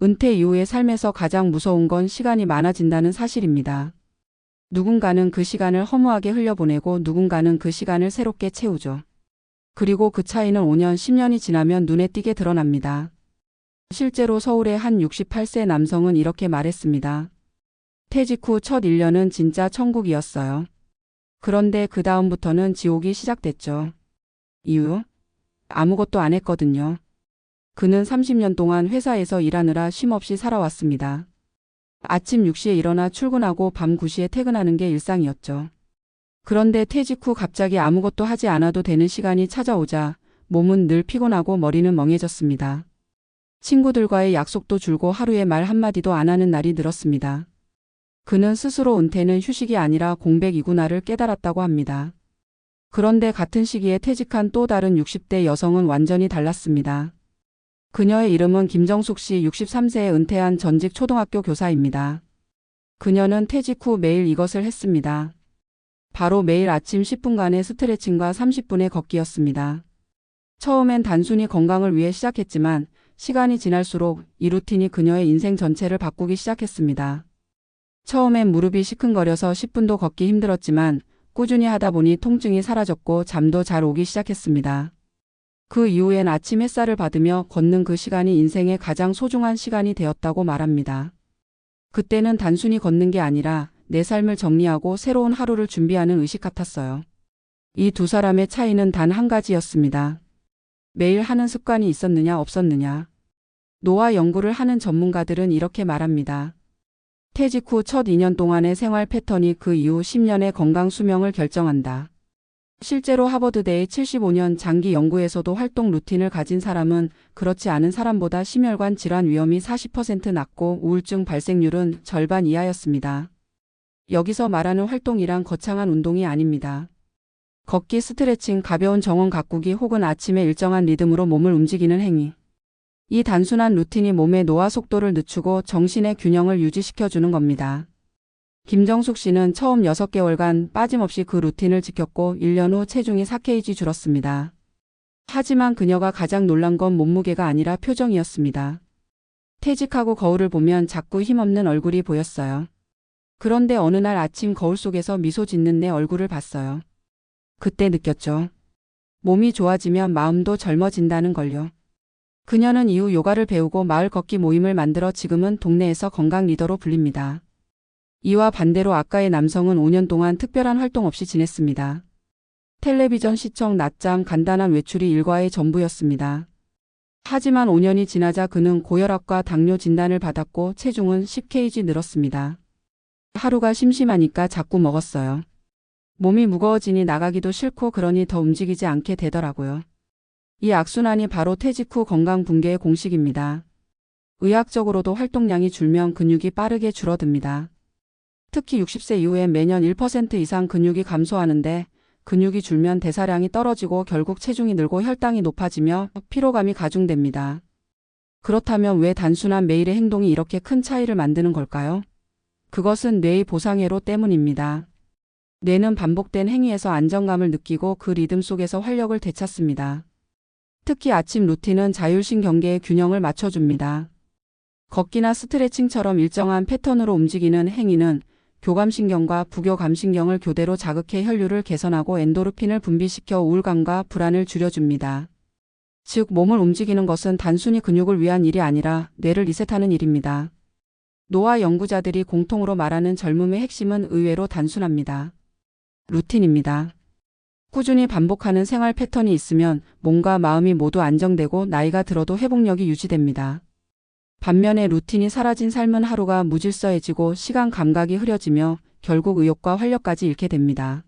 은퇴 이후의 삶에서 가장 무서운 건 시간이 많아진다는 사실입니다. 누군가는 그 시간을 허무하게 흘려보내고 누군가는 그 시간을 새롭게 채우죠. 그리고 그 차이는 5년, 10년이 지나면 눈에 띄게 드러납니다. 실제로 서울의 한 68세 남성은 이렇게 말했습니다. 퇴직 후 첫 1년은 진짜 천국이었어요. 그런데 그 다음부터는 지옥이 시작됐죠. 이유? 아무것도 안 했거든요. 그는 30년 동안 회사에서 일하느라 쉼없이 살아왔습니다. 아침 6시에 일어나 출근하고 밤 9시에 퇴근하는 게 일상이었죠. 그런데 퇴직 후 갑자기 아무것도 하지 않아도 되는 시간이 찾아오자 몸은 늘 피곤하고 머리는 멍해졌습니다. 친구들과의 약속도 줄고 하루에 말 한마디도 안 하는 날이 늘었습니다. 그는 스스로 은퇴는 휴식이 아니라 공백이구나를 깨달았다고 합니다. 그런데 같은 시기에 퇴직한 또 다른 60대 여성은 완전히 달랐습니다. 그녀의 이름은 김정숙 씨, 63세에 은퇴한 전직 초등학교 교사입니다. 그녀는 퇴직 후 매일 이것을 했습니다. 바로 매일 아침 10분간의 스트레칭과 30분의 걷기였습니다. 처음엔 단순히 건강을 위해 시작했지만 시간이 지날수록 이 루틴이 그녀의 인생 전체를 바꾸기 시작했습니다. 처음엔 무릎이 시큰거려서 10분도 걷기 힘들었지만 꾸준히 하다 보니 통증이 사라졌고 잠도 잘 오기 시작했습니다. 그 이후엔 아침 햇살을 받으며 걷는 그 시간이 인생의 가장 소중한 시간이 되었다고 말합니다. 그때는 단순히 걷는 게 아니라 내 삶을 정리하고 새로운 하루를 준비하는 의식 같았어요. 이 두 사람의 차이는 단 한 가지였습니다. 매일 하는 습관이 있었느냐 없었느냐. 노화 연구를 하는 전문가들은 이렇게 말합니다. 퇴직 후 첫 2년 동안의 생활 패턴이 그 이후 10년의 건강 수명을 결정한다. 실제로 하버드대의 75년 장기 연구에서도 활동 루틴을 가진 사람은 그렇지 않은 사람보다 심혈관 질환 위험이 40% 낮고 우울증 발생률은 절반 이하였습니다. 여기서 말하는 활동이란 거창한 운동이 아닙니다. 걷기, 스트레칭, 가벼운 정원 가꾸기 혹은 아침에 일정한 리듬으로 몸을 움직이는 행위. 이 단순한 루틴이 몸의 노화 속도를 늦추고 정신의 균형을 유지시켜주는 겁니다. 김정숙 씨는 처음 6개월간 빠짐없이 그 루틴을 지켰고 1년 후 체중이 4kg 줄었습니다. 하지만 그녀가 가장 놀란 건 몸무게가 아니라 표정이었습니다. 퇴직하고 거울을 보면 자꾸 힘없는 얼굴이 보였어요. 그런데 어느 날 아침 거울 속에서 미소 짓는 내 얼굴을 봤어요. 그때 느꼈죠. 몸이 좋아지면 마음도 젊어진다는 걸요. 그녀는 이후 요가를 배우고 마을 걷기 모임을 만들어 지금은 동네에서 건강 리더로 불립니다. 이와 반대로 아까의 남성은 5년 동안 특별한 활동 없이 지냈습니다. 텔레비전 시청, 낮잠, 간단한 외출이 일과의 전부였습니다. 하지만 5년이 지나자 그는 고혈압과 당뇨 진단을 받았고 체중은 10kg 늘었습니다. 하루가 심심하니까 자꾸 먹었어요. 몸이 무거워지니 나가기도 싫고 그러니 더 움직이지 않게 되더라고요. 이 악순환이 바로 퇴직 후 건강 붕괴의 공식입니다. 의학적으로도 활동량이 줄면 근육이 빠르게 줄어듭니다. 특히 60세 이후엔 매년 1% 이상 근육이 감소하는데 근육이 줄면 대사량이 떨어지고 결국 체중이 늘고 혈당이 높아지며 피로감이 가중됩니다. 그렇다면 왜 단순한 매일의 행동이 이렇게 큰 차이를 만드는 걸까요? 그것은 뇌의 보상회로 때문입니다. 뇌는 반복된 행위에서 안정감을 느끼고 그 리듬 속에서 활력을 되찾습니다. 특히 아침 루틴은 자율신경계의 균형을 맞춰줍니다. 걷기나 스트레칭처럼 일정한 패턴으로 움직이는 행위는 교감신경과 부교감신경을 교대로 자극해 혈류를 개선하고 엔도르핀을 분비시켜 우울감과 불안을 줄여줍니다. 즉 몸을 움직이는 것은 단순히 근육을 위한 일이 아니라 뇌를 리셋하는 일입니다. 노화 연구자들이 공통으로 말하는 젊음의 핵심은 의외로 단순합니다. 루틴입니다. 꾸준히 반복하는 생활 패턴이 있으면 몸과 마음이 모두 안정되고 나이가 들어도 회복력이 유지됩니다. 반면에 루틴이 사라진 삶은 하루가 무질서해지고 시간 감각이 흐려지며 결국 의욕과 활력까지 잃게 됩니다.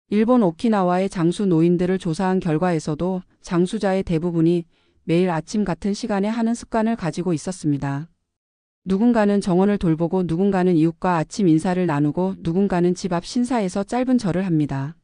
일본 오키나와의 장수 노인들을 조사한 결과에서도 장수자의 대부분이 매일 아침 같은 시간에 하는 습관을 가지고 있었습니다. 누군가는 정원을 돌보고 누군가는 이웃과 아침 인사를 나누고 누군가는 집 앞 신사에서 짧은 절을 합니다.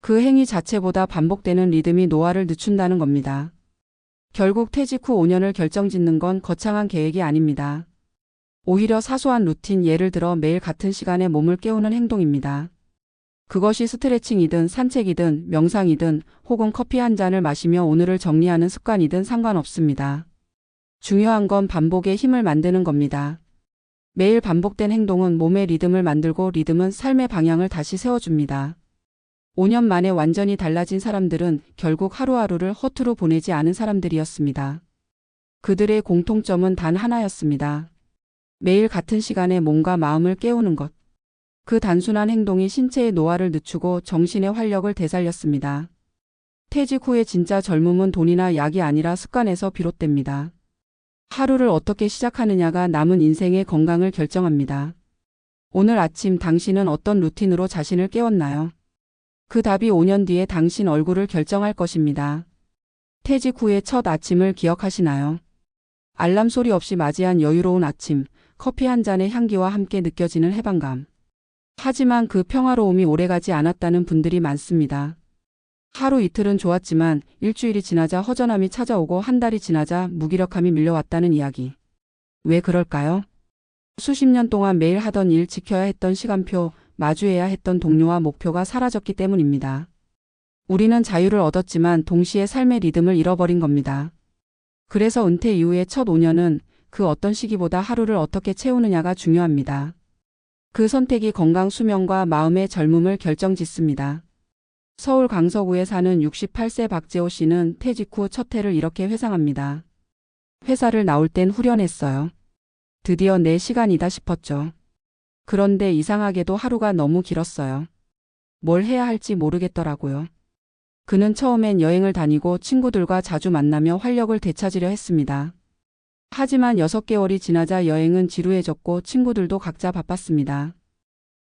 그 행위 자체보다 반복되는 리듬이 노화를 늦춘다는 겁니다. 결국 퇴직 후 5년을 결정짓는 건 거창한 계획이 아닙니다. 오히려 사소한 루틴, 예를 들어 매일 같은 시간에 몸을 깨우는 행동입니다. 그것이 스트레칭이든 산책이든 명상이든 혹은 커피 한 잔을 마시며 오늘을 정리하는 습관이든 상관없습니다. 중요한 건 반복의 힘을 만드는 겁니다. 매일 반복된 행동은 몸의 리듬을 만들고 리듬은 삶의 방향을 다시 세워줍니다. 5년 만에 완전히 달라진 사람들은 결국 하루하루를 허투루 보내지 않은 사람들이었습니다. 그들의 공통점은 단 하나였습니다. 매일 같은 시간에 몸과 마음을 깨우는 것. 그 단순한 행동이 신체의 노화를 늦추고 정신의 활력을 되살렸습니다. 퇴직 후의 진짜 젊음은 돈이나 약이 아니라 습관에서 비롯됩니다. 하루를 어떻게 시작하느냐가 남은 인생의 건강을 결정합니다. 오늘 아침 당신은 어떤 루틴으로 자신을 깨웠나요? 그 답이 5년 뒤에 당신 얼굴을 결정할 것입니다. 퇴직 후의 첫 아침을 기억하시나요? 알람 소리 없이 맞이한 여유로운 아침, 커피 한 잔의 향기와 함께 느껴지는 해방감. 하지만 그 평화로움이 오래가지 않았다는 분들이 많습니다. 하루 이틀은 좋았지만 일주일이 지나자 허전함이 찾아오고 한 달이 지나자 무기력함이 밀려왔다는 이야기. 왜 그럴까요? 수십 년 동안 매일 하던 일, 지켜야 했던 시간표, 마주해야 했던 동료와 목표가 사라졌기 때문입니다. 우리는 자유를 얻었지만 동시에 삶의 리듬을 잃어버린 겁니다. 그래서 은퇴 이후의 첫 5년은 그 어떤 시기보다 하루를 어떻게 채우느냐가 중요합니다. 그 선택이 건강, 수명과 마음의 젊음을 결정짓습니다. 서울 강서구에 사는 68세 박재호 씨는 퇴직 후 첫 해를 이렇게 회상합니다. 회사를 나올 땐 후련했어요. 드디어 내 시간이다 싶었죠. 그런데 이상하게도 하루가 너무 길었어요. 뭘 해야 할지 모르겠더라고요. 그는 처음엔 여행을 다니고 친구들과 자주 만나며 활력을 되찾으려 했습니다. 하지만 6개월이 지나자 여행은 지루해졌고 친구들도 각자 바빴습니다.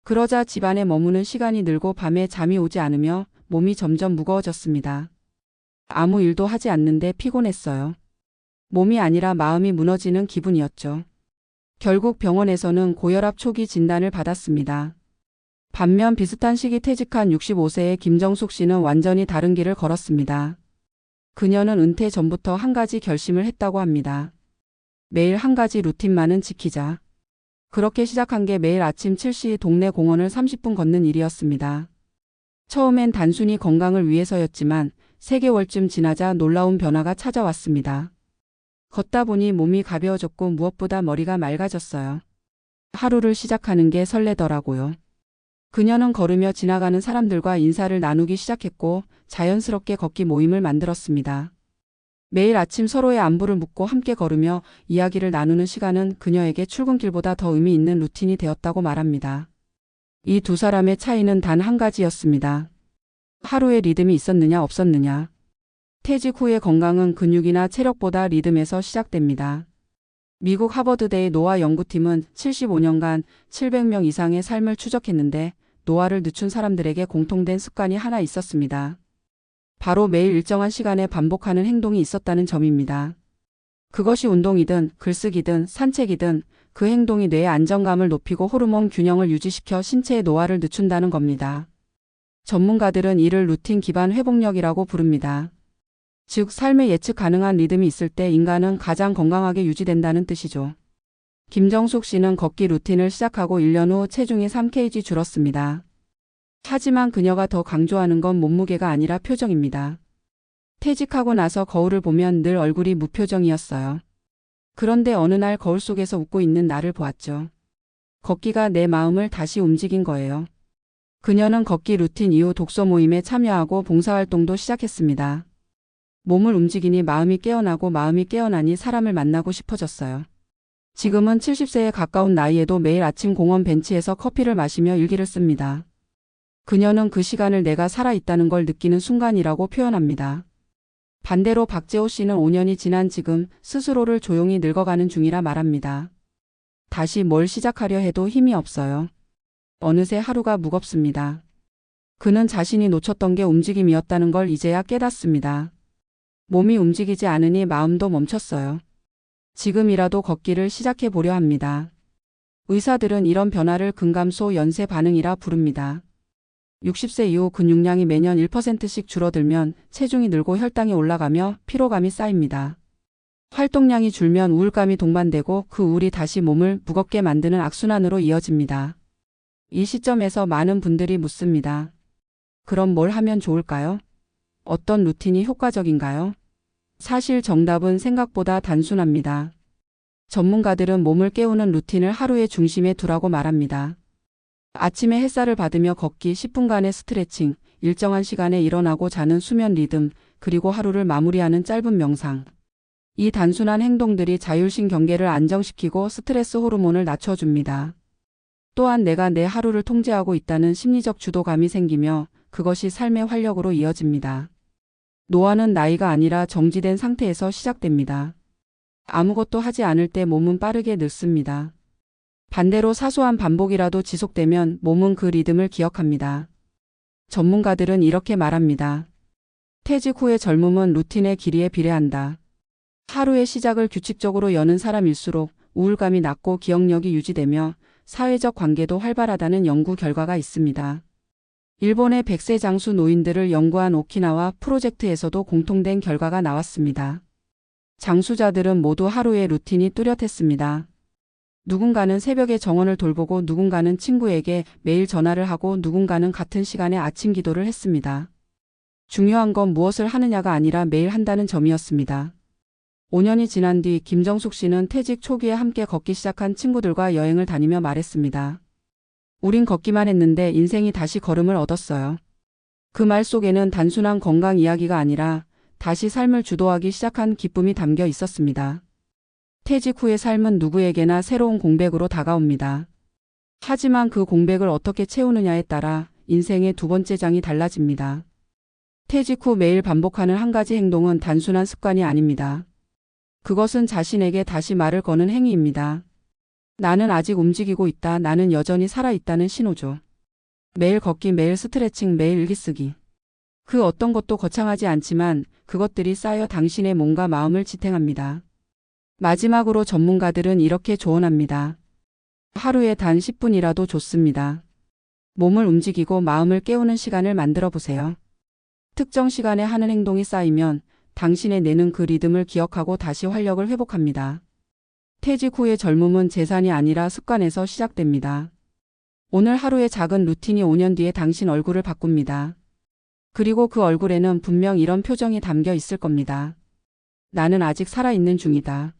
그러자 집안에 머무는 시간이 늘고 밤에 잠이 오지 않으며 몸이 점점 무거워졌습니다. 아무 일도 하지 않는데 피곤했어요. 몸이 아니라 마음이 무너지는 기분이었죠. 결국 병원에서는 고혈압 초기 진단을 받았습니다. 반면 비슷한 시기 퇴직한 65세의 김정숙 씨는 완전히 다른 길을 걸었습니다. 그녀는 은퇴 전부터 한 가지 결심을 했다고 합니다. 매일 한 가지 루틴만은 지키자. 그렇게 시작한 게 매일 아침 7시 동네 공원을 30분 걷는 일이었습니다. 처음엔 단순히 건강을 위해서였지만 3개월쯤 지나자 놀라운 변화가 찾아왔습니다. 걷다 보니 몸이 가벼워졌고 무엇보다 머리가 맑아졌어요. 하루를 시작하는 게 설레더라고요. 그녀는 걸으며 지나가는 사람들과 인사를 나누기 시작했고 자연스럽게 걷기 모임을 만들었습니다. 매일 아침 서로의 안부를 묻고 함께 걸으며 이야기를 나누는 시간은 그녀에게 출근길보다 더 의미 있는 루틴이 되었다고 말합니다. 이 두 사람의 차이는 단 한 가지였습니다. 하루의 리듬이 있었느냐 없었느냐. 퇴직 후의 건강은 근육이나 체력보다 리듬에서 시작됩니다. 미국 하버드대의 노화 연구팀은 75년간 700명 이상의 삶을 추적했는데 노화를 늦춘 사람들에게 공통된 습관이 하나 있었습니다. 바로 매일 일정한 시간에 반복하는 행동이 있었다는 점입니다. 그것이 운동이든 글쓰기든 산책이든 그 행동이 뇌의 안정감을 높이고 호르몬 균형을 유지시켜 신체의 노화를 늦춘다는 겁니다. 전문가들은 이를 루틴 기반 회복력이라고 부릅니다. 즉, 삶의 예측 가능한 리듬이 있을 때 인간은 가장 건강하게 유지된다는 뜻이죠. 김정숙 씨는 걷기 루틴을 시작하고 1년 후 체중이 3kg 줄었습니다. 하지만 그녀가 더 강조하는 건 몸무게가 아니라 표정입니다. 퇴직하고 나서 거울을 보면 늘 얼굴이 무표정이었어요. 그런데 어느 날 거울 속에서 웃고 있는 나를 보았죠. 걷기가 내 마음을 다시 움직인 거예요. 그녀는 걷기 루틴 이후 독서 모임에 참여하고 봉사활동도 시작했습니다. 몸을 움직이니 마음이 깨어나고 마음이 깨어나니 사람을 만나고 싶어졌어요. 지금은 70세에 가까운 나이에도 매일 아침 공원 벤치에서 커피를 마시며 일기를 씁니다. 그녀는 그 시간을 내가 살아있다는 걸 느끼는 순간이라고 표현합니다. 반대로 박재호 씨는 5년이 지난 지금 스스로를 조용히 늙어가는 중이라 말합니다. 다시 뭘 시작하려 해도 힘이 없어요. 어느새 하루가 무겁습니다. 그는 자신이 놓쳤던 게 움직임이었다는 걸 이제야 깨닫습니다. 몸이 움직이지 않으니 마음도 멈췄어요. 지금이라도 걷기를 시작해 보려 합니다. 의사들은 이런 변화를 근감소 연쇄 반응이라 부릅니다. 60세 이후 근육량이 매년 1%씩 줄어들면 체중이 늘고 혈당이 올라가며 피로감이 쌓입니다. 활동량이 줄면 우울감이 동반되고 그 우울이 다시 몸을 무겁게 만드는 악순환으로 이어집니다. 이 시점에서 많은 분들이 묻습니다. 그럼 뭘 하면 좋을까요? 어떤 루틴이 효과적인가요? 사실 정답은 생각보다 단순합니다. 전문가들은 몸을 깨우는 루틴을 하루의 중심에 두라고 말합니다. 아침에 햇살을 받으며 걷기 10분간의 스트레칭, 일정한 시간에 일어나고 자는 수면 리듬, 그리고 하루를 마무리하는 짧은 명상. 이 단순한 행동들이 자율신경계를 안정시키고 스트레스 호르몬을 낮춰줍니다. 또한 내가 내 하루를 통제하고 있다는 심리적 주도감이 생기며 그것이 삶의 활력으로 이어집니다. 노화는 나이가 아니라 정지된 상태에서 시작됩니다. 아무것도 하지 않을 때 몸은 빠르게 늙습니다. 반대로 사소한 반복이라도 지속되면 몸은 그 리듬을 기억합니다. 전문가들은 이렇게 말합니다. 퇴직 후의 젊음은 루틴의 길이에 비례한다. 하루의 시작을 규칙적으로 여는 사람일수록 우울감이 낮고 기억력이 유지되며 사회적 관계도 활발하다는 연구 결과가 있습니다. 일본의 100세 장수 노인들을 연구한 오키나와 프로젝트에서도 공통된 결과가 나왔습니다. 장수자들은 모두 하루의 루틴이 뚜렷했습니다. 누군가는 새벽에 정원을 돌보고 누군가는 친구에게 매일 전화를 하고 누군가는 같은 시간에 아침 기도를 했습니다. 중요한 건 무엇을 하느냐가 아니라 매일 한다는 점이었습니다. 5년이 지난 뒤 김정숙 씨는 퇴직 초기에 함께 걷기 시작한 친구들과 여행을 다니며 말했습니다. 우린 걷기만 했는데 인생이 다시 걸음을 얻었어요. 그 말 속에는 단순한 건강 이야기가 아니라 다시 삶을 주도하기 시작한 기쁨이 담겨 있었습니다. 퇴직 후의 삶은 누구에게나 새로운 공백으로 다가옵니다. 하지만 그 공백을 어떻게 채우느냐에 따라 인생의 두 번째 장이 달라집니다. 퇴직 후 매일 반복하는 한 가지 행동은 단순한 습관이 아닙니다. 그것은 자신에게 다시 말을 거는 행위입니다. 나는 아직 움직이고 있다. 나는 여전히 살아있다는 신호죠. 매일 걷기, 매일 스트레칭, 매일 일기쓰기. 그 어떤 것도 거창하지 않지만 그것들이 쌓여 당신의 몸과 마음을 지탱합니다. 마지막으로 전문가들은 이렇게 조언합니다. 하루에 단 10분이라도 좋습니다. 몸을 움직이고 마음을 깨우는 시간을 만들어 보세요. 특정 시간에 하는 행동이 쌓이면 당신의 뇌는 그 리듬을 기억하고 다시 활력을 회복합니다. 퇴직 후의 젊음은 재산이 아니라 습관에서 시작됩니다. 오늘 하루의 작은 루틴이 5년 뒤에 당신 얼굴을 바꿉니다. 그리고 그 얼굴에는 분명 이런 표정이 담겨 있을 겁니다. 나는 아직 살아있는 중이다.